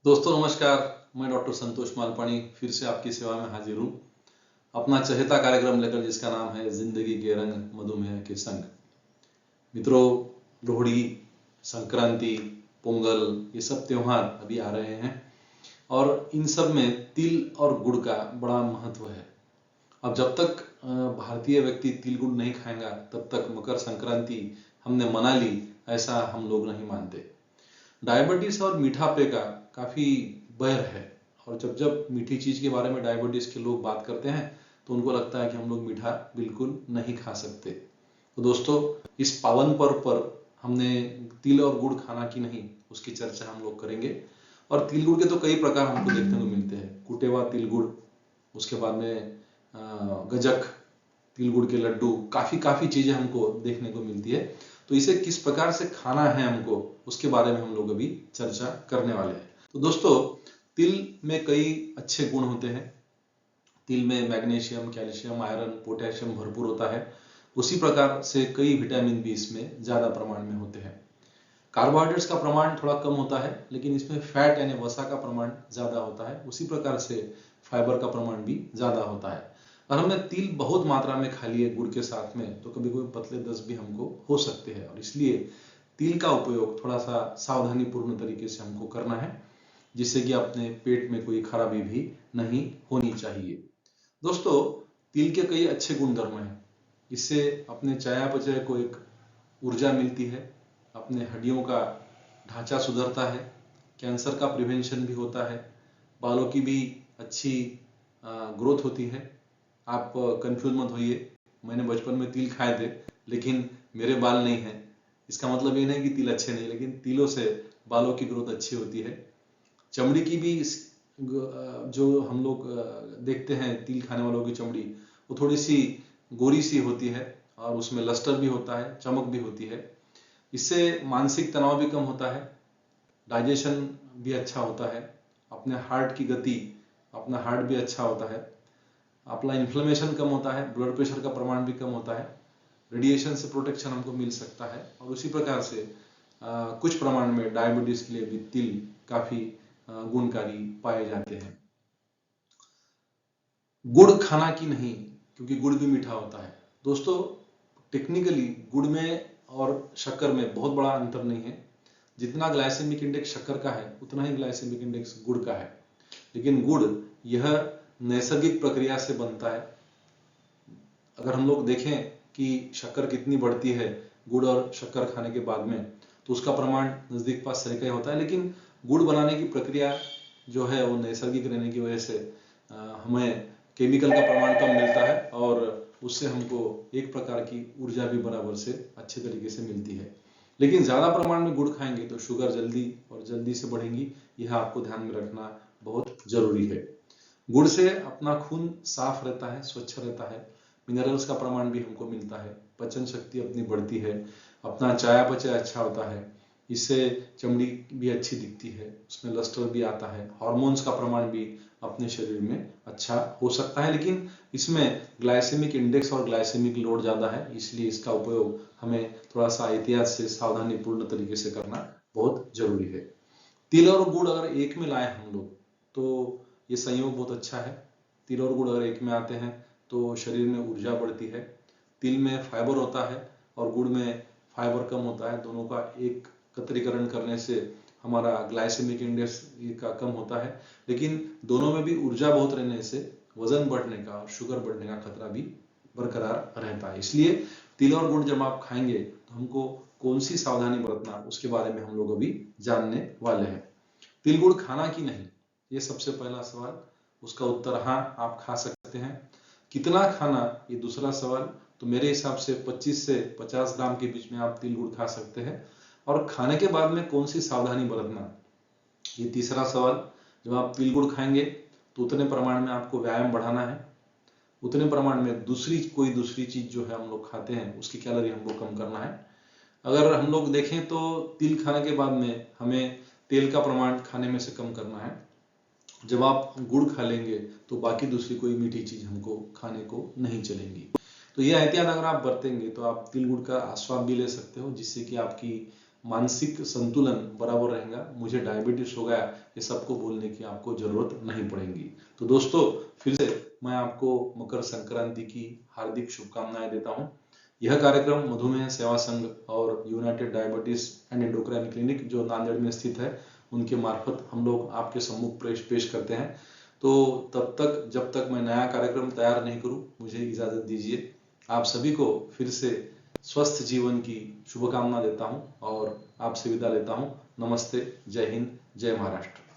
दोस्तों नमस्कार। मैं डॉक्टर संतोष मालपानी फिर से आपकी सेवा में हाजिर हूँ, अपना चहेता कार्यक्रम लेकर जिसका नाम है जिंदगी के रंग मधुमेह के संग। मित्रों, लोहड़ी, संक्रांति, पोंगल ये सब त्योहार अभी आ रहे हैं और इन सब में तिल और गुड़ का बड़ा महत्व है। अब जब तक भारतीय व्यक्ति तिल गुड़ नहीं खाएगा तब तक मकर संक्रांति हमने मना ली ऐसा हम लोग नहीं मानते। डायबिटीज और मीठा पे का काफी बैर है और जब जब मीठी चीज के बारे में डायबिटीज के लोग बात करते हैं तो उनको लगता है कि हम लोग मीठा बिल्कुल नहीं खा सकते। तो दोस्तों, इस पावन पर्व पर हमने तिल और गुड़ खाना कि नहीं उसकी चर्चा हम लोग करेंगे। और तिल गुड़ के तो कई प्रकार हमको देखने को मिलते हैं। कुटे हुआ तिल गुड़, उसके बाद में गजक, तिल गुड़ के लड्डू, काफी चीजें हमको देखने को मिलती है। तो इसे किस प्रकार से खाना है हमको उसके बारे में हम लोग अभी चर्चा करने वाले हैं। तो दोस्तों, तिल में कई अच्छे गुण होते हैं। तिल में मैग्नीशियम, कैल्शियम, आयरन, पोटेशियम भरपूर होता है। उसी प्रकार से कई विटामिन भी इसमें ज्यादा प्रमाण में होते हैं। कार्बोहाइड्रेट्स का प्रमाण थोड़ा कम होता है लेकिन इसमें फैट यानी वसा का प्रमाण ज्यादा होता है। उसी प्रकार से फाइबर का प्रमाण भी ज्यादा होता है। और हमने तिल बहुत मात्रा में खा लिए गुड़ के साथ में तो कभी कोई पतले दस्त भी हमको हो सकते हैं और इसलिए तिल का उपयोग थोड़ा सा सावधानी पूर्ण तरीके से हमको करना है, जिससे कि अपने पेट में कोई खराबी भी नहीं होनी चाहिए। दोस्तों, तिल के कई अच्छे गुणधर्म हैं। इससे अपने चयापचय को एक ऊर्जा मिलती है, अपने हड्डियों का ढांचा सुधरता है, कैंसर का प्रिवेंशन भी होता है, बालों की भी अच्छी ग्रोथ होती है। आप कंफ्यूज मत होइए, मैंने बचपन में तिल खाए थे लेकिन मेरे बाल नहीं हैं। इसका मतलब ये नहीं कि तिल अच्छे नहीं, लेकिन तिलों से बालों की ग्रोथ अच्छी होती है। चमड़ी की भी जो हम लोग देखते हैं तिल खाने वालों की चमड़ी, वो थोड़ी सी गोरी सी होती है और उसमें लस्टर भी होता है, चमक भी होती है। इससे मानसिक तनाव भी कम होता है, डाइजेशन भी अच्छा होता है, अपने हार्ट की गति, अपना हार्ट भी अच्छा होता है, अपना इन्फ्लेमेशन कम होता है, ब्लड प्रेशर का प्रमाण भी कम होता है, रेडिएशन से प्रोटेक्शन हमको मिल सकता है और उसी प्रकार से कुछ प्रमाण में डायबिटीज के लिए भी तिल काफी गुणकारी पाए जाते हैं। गुड़ खाना कि नहीं, क्योंकि गुड़ भी मीठा होता है। दोस्तों, टेक्निकली गुड़ में और शक्कर में बहुत बड़ा अंतर नहीं है। जितना ग्लाइसेमिक इंडेक्स शक्कर का है उतना ही ग्लाइसेमिक इंडेक्स गुड़ का है, लेकिन गुड़ यह नैसर्गिक प्रक्रिया से बनता है। अगर हम लोग देखें कि शक्कर कितनी बढ़ती है गुड़ और शक्कर खाने के बाद में, तो उसका प्रमाण नजदीक पास सही का होता है, लेकिन गुड़ बनाने की प्रक्रिया जो है वो नैसर्गिक रहने की वजह से हमें केमिकल का प्रमाण कम मिलता है और उससे हमको एक प्रकार की ऊर्जा भी बराबर से अच्छे तरीके से मिलती है। लेकिन ज्यादा प्रमाण में गुड़ खाएंगे तो शुगर जल्दी से बढ़ेंगी, यह आपको ध्यान में रखना बहुत जरूरी है। गुड़ से अपना खून साफ रहता है, स्वच्छ रहता है, मिनरल्स का प्रमाण भी हमको मिलता है, पाचन शक्ति अपनी बढ़ती है, अपना चयापचय अच्छा होता है, इससे चमड़ी भी अच्छी दिखती है, उसमें लस्टर भी आता है, हार्मोन्स का प्रमाण भी अपने शरीर में अच्छा हो सकता है। लेकिन इसमें ग्लाइसेमिक इंडेक्स और ग्लाइसेमिक लोड ज्यादा है, इसलिए इसका उपयोग हमें थोड़ा सा एहतियात से सावधानी पूर्ण तरीके से करना बहुत जरूरी है। तिल और गुड़ अगर एक में लाए हम लोग तो ये संयोग बहुत अच्छा है। तिल और गुड़ अगर एक में आते हैं तो शरीर में ऊर्जा बढ़ती है। तिल में फाइबर होता है और गुड़ में फाइबर कम होता है। दोनों का एकत्रीकरण करने से हमारा ग्लाइसेमिक इंडेक्स का कम होता है, लेकिन दोनों में भी ऊर्जा बहुत रहने से वजन बढ़ने का और शुगर बढ़ने का खतरा भी बरकरार रहता है। इसलिए तिल और गुड़ जब आप खाएंगे तो हमको कौन सी सावधानी बरतना उसके बारे में हम लोग अभी जानने वाले हैं। तिल गुड़ खाना कि नहीं, ये सबसे पहला सवाल। उसका उत्तर हाँ, आप खा सकते हैं। कितना खाना, ये दूसरा सवाल। तो मेरे हिसाब से 25 से 50 ग्राम के बीच में आप तिल गुड़ खा सकते हैं। और खाने के बाद में कौन सी सावधानी बरतना, ये तीसरा सवाल। जब आप तिल गुड़ खाएंगे तो उतने प्रमाण में आपको व्यायाम बढ़ाना है, उतने प्रमाण में कोई दूसरी चीज जो है हम लोग खाते हैं उसकी कैलोरी हमको कम करना है। अगर हम लोग देखें तो तिल खाने के बाद में हमें तेल का प्रमाण खाने में से कम करना है। जब आप गुड़ खा लेंगे तो बाकी दूसरी कोई मीठी चीज हमको खाने को नहीं चलेंगी। तो ये एहतियात अगर आप बरतेंगे तो आप तिल गुड़ का आस्वाद भी ले सकते हो, जिससे कि आपकी मानसिक संतुलन बराबर रहेगा, मुझे डायबिटीज हो गया, ये सबको बोलने की आपको जरूरत नहीं पड़ेगी। तो दोस्तों, फिर से मैं आपको मकर संक्रांति की हार्दिक शुभकामनाएं देता हूं। यह कार्यक्रम मधुमेह सेवा संघ और United diabetes and endocrine clinic जो नांदेड़ में स्थित है, उनके मार्फत हम लोग आपके सम्मुख पेश करते हैं। तो तब तक, जब तक मैं नया कार्यक्रम तैयार नहीं करूं, मुझे इजाजत दीजिए। आप सभी को फिर से स्वस्थ जीवन की शुभकामना देता हूं और आपसे विदा लेता हूं। नमस्ते, जय हिंद, जय महाराष्ट्र।